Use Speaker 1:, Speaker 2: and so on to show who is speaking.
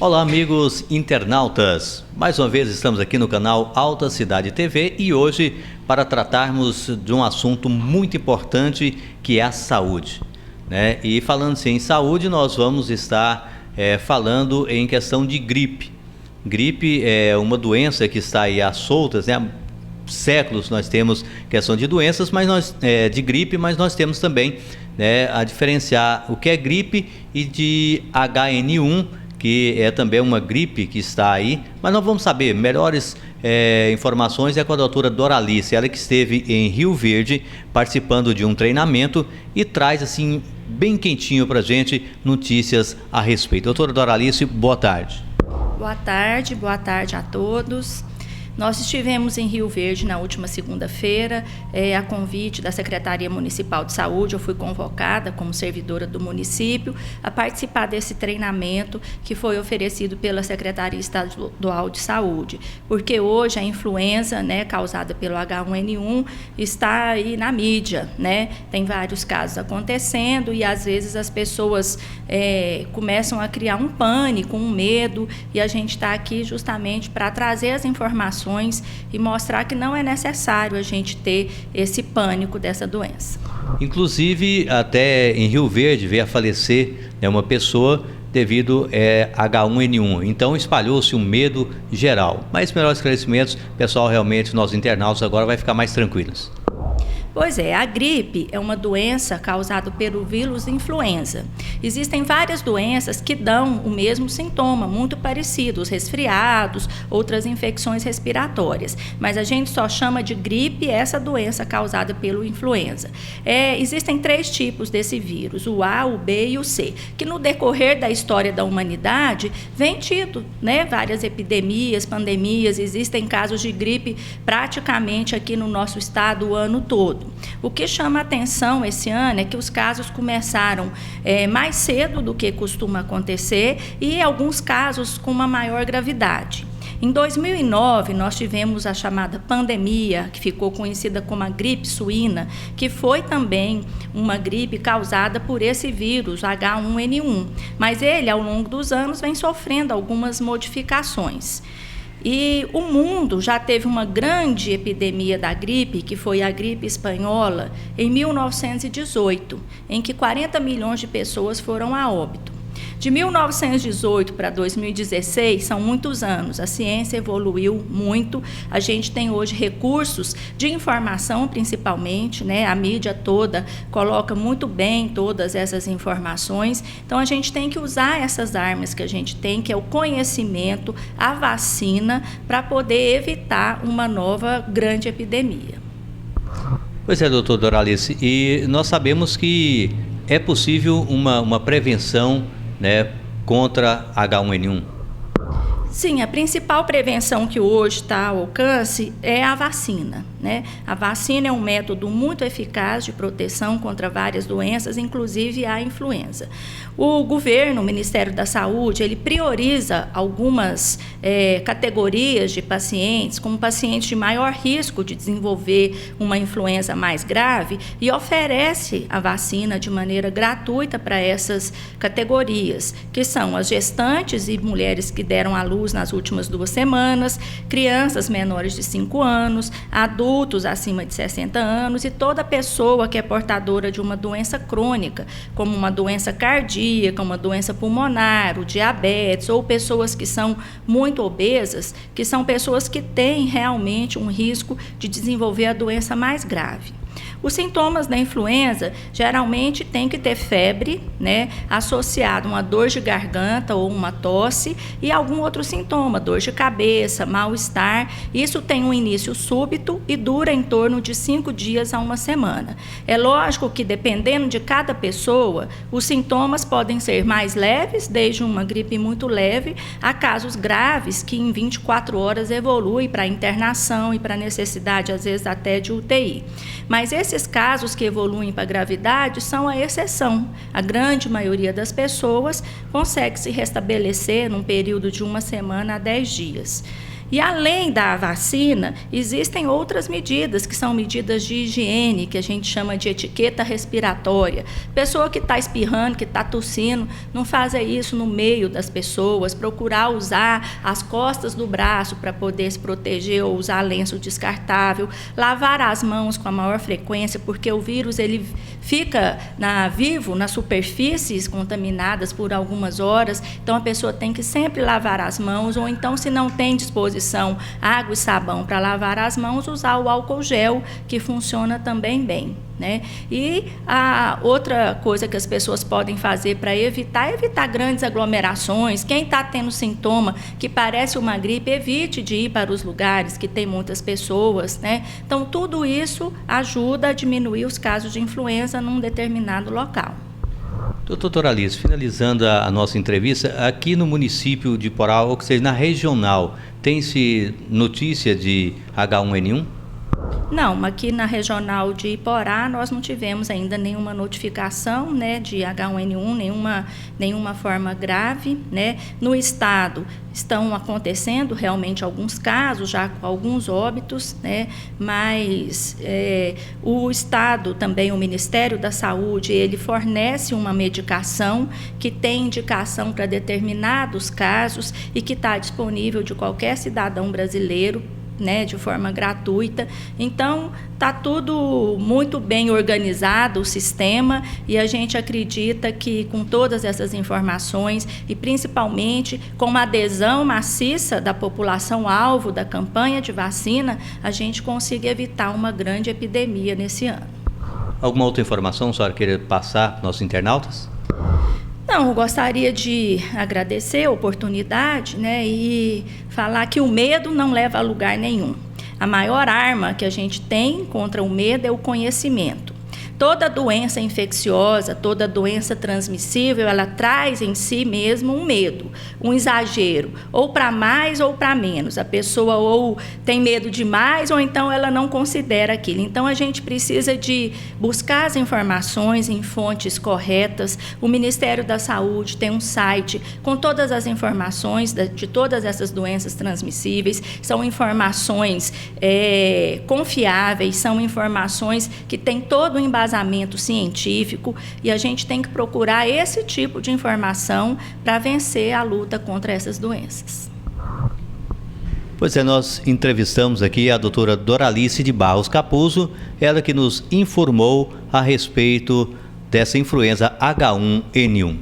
Speaker 1: Olá, amigos internautas. Mais uma vez estamos aqui no canal Alta Cidade TV e hoje para tratarmos de um assunto muito importante que é a saúde, né? E falando-se em saúde, nós vamos estar falando em questão de gripe. Gripe é uma doença que está aí às soltas, né? Há séculos nós temos questão de doenças, mas de gripe, mas nós temos também, né, a diferenciar o que é gripe e de HN1, que é também uma gripe que está aí, mas nós vamos saber melhores informações com a doutora Doralice, ela que esteve em Rio Verde participando de um treinamento e traz assim bem quentinho para a gente notícias a respeito. Doutora Doralice, boa tarde.
Speaker 2: Boa tarde a todos. Nós estivemos em Rio Verde na última segunda-feira, a convite da Secretaria Municipal de Saúde. Eu fui convocada como servidora do município a participar desse treinamento que foi oferecido pela Secretaria Estadual de Saúde, porque hoje a influenza, né, causada pelo H1N1 está aí na mídia, né? Tem vários casos acontecendo e às vezes as pessoas começam a criar um pânico, um medo, e a gente está aqui justamente para trazer as informações e mostrar que não é necessário a gente ter esse pânico dessa doença.
Speaker 1: Inclusive, até em Rio Verde veio a falecer, né, uma pessoa devido H1N1. Então espalhou-se um medo geral. Mas melhores esclarecimentos, pessoal, realmente, nós internautas agora vai ficar mais tranquilos.
Speaker 2: Pois é, a gripe é uma doença causada pelo vírus influenza. Existem várias doenças que dão o mesmo sintoma, muito parecido, os resfriados, outras infecções respiratórias. Mas a gente só chama de gripe essa doença causada pelo influenza. Existem 3 tipos desse vírus, o A, o B e o C, que no decorrer da história da humanidade vem tido, né, várias epidemias, pandemias, existem casos de gripe praticamente aqui no nosso estado o ano todo. O que chama a atenção esse ano é que os casos começaram mais cedo do que costuma acontecer e alguns casos com uma maior gravidade. Em 2009, nós tivemos a chamada pandemia, que ficou conhecida como a gripe suína, que foi também uma gripe causada por esse vírus, H1N1. Mas ele, ao longo dos anos, vem sofrendo algumas modificações. E o mundo já teve uma grande epidemia da gripe, que foi a gripe espanhola, em 1918, em que 40 milhões de pessoas foram a óbito. De 1918 para 2016, são muitos anos, a ciência evoluiu muito, a gente tem hoje recursos de informação, principalmente, né? A mídia toda coloca muito bem todas essas informações, então a gente tem que usar essas armas que a gente tem, que é o conhecimento, a vacina, para poder evitar uma nova grande epidemia.
Speaker 1: Pois é, doutor Doralice, e nós sabemos que é possível uma prevenção, né, contra H1N1?
Speaker 2: Sim, a principal prevenção que hoje está ao alcance é a vacina, né? A vacina é um método muito eficaz de proteção contra várias doenças, inclusive a influenza. O governo, o Ministério da Saúde, ele prioriza algumas categorias de pacientes, como pacientes de maior risco de desenvolver uma influenza mais grave, e oferece a vacina de maneira gratuita para essas categorias, que são as gestantes e mulheres que deram à luz nas últimas 2 semanas, crianças menores de 5 anos, adultos acima de 60 anos e toda pessoa que é portadora de uma doença crônica, como uma doença cardíaca, uma doença pulmonar, o diabetes, ou pessoas que são muito obesas, que são pessoas que têm realmente um risco de desenvolver a doença mais grave. Os sintomas da influenza geralmente tem que ter febre, né, associado a uma dor de garganta ou uma tosse e algum outro sintoma, dor de cabeça, mal-estar. Isso tem um início súbito e dura em torno de 5 dias a 1 semana. É lógico que, dependendo de cada pessoa, os sintomas podem ser mais leves, desde uma gripe muito leve, a casos graves que em 24 horas evoluem para internação e para necessidade, às vezes, até de UTI. Mas esses casos que evoluem para a gravidade são a exceção. A grande maioria das pessoas consegue se restabelecer num período de 1 semana a 10 dias. E além da vacina, existem outras medidas, que são medidas de higiene, que a gente chama de etiqueta respiratória. Pessoa que está espirrando, que está tossindo, não fazer isso no meio das pessoas, procurar usar as costas do braço para poder se proteger ou usar lenço descartável, lavar as mãos com a maior frequência, porque o vírus ele fica vivo nas superfícies contaminadas por algumas horas, então a pessoa tem que sempre lavar as mãos, ou então, se não tem disposição água e sabão para lavar as mãos, usar o álcool gel, que funciona também bem, né? E a outra coisa que as pessoas podem fazer para evitar grandes aglomerações. Quem está tendo sintoma que parece uma gripe, evite de ir para os lugares que tem muitas pessoas, né? Então, tudo isso ajuda a diminuir os casos de influenza num determinado local.
Speaker 1: Doutora Alice, finalizando a nossa entrevista, aqui no município de Iporá, ou seja, na regional, tem-se notícia de H1N1?
Speaker 2: Não, aqui na regional de Iporá nós não tivemos ainda nenhuma notificação, né, de H1N1, nenhuma forma grave, né. No estado estão acontecendo realmente alguns casos, já com alguns óbitos, né, mas o estado também, o Ministério da Saúde, ele fornece uma medicação que tem indicação para determinados casos e que está disponível de qualquer cidadão brasileiro, né, de forma gratuita. Então, está tudo muito bem organizado, o sistema, e a gente acredita que com todas essas informações e principalmente com uma adesão maciça da população-alvo da campanha de vacina, a gente consiga evitar uma grande epidemia nesse ano.
Speaker 1: Alguma outra informação a senhora queira passar para os nossos internautas?
Speaker 2: Não, eu gostaria de agradecer a oportunidade, né, e falar que o medo não leva a lugar nenhum. A maior arma que a gente tem contra o medo é o conhecimento. Toda doença infecciosa, toda doença transmissível, ela traz em si mesmo um medo, um exagero, ou para mais ou para menos. A pessoa ou tem medo demais ou então ela não considera aquilo. Então, a gente precisa de buscar as informações em fontes corretas. O Ministério da Saúde tem um site com todas as informações de todas essas doenças transmissíveis. São informações confiáveis, são informações que têm todo o embasamento científico, e a gente tem que procurar esse tipo de informação para vencer a luta contra essas doenças.
Speaker 1: Pois é, nós entrevistamos aqui a doutora Doralice de Barros Capuzzo, ela que nos informou a respeito dessa influenza H1N1.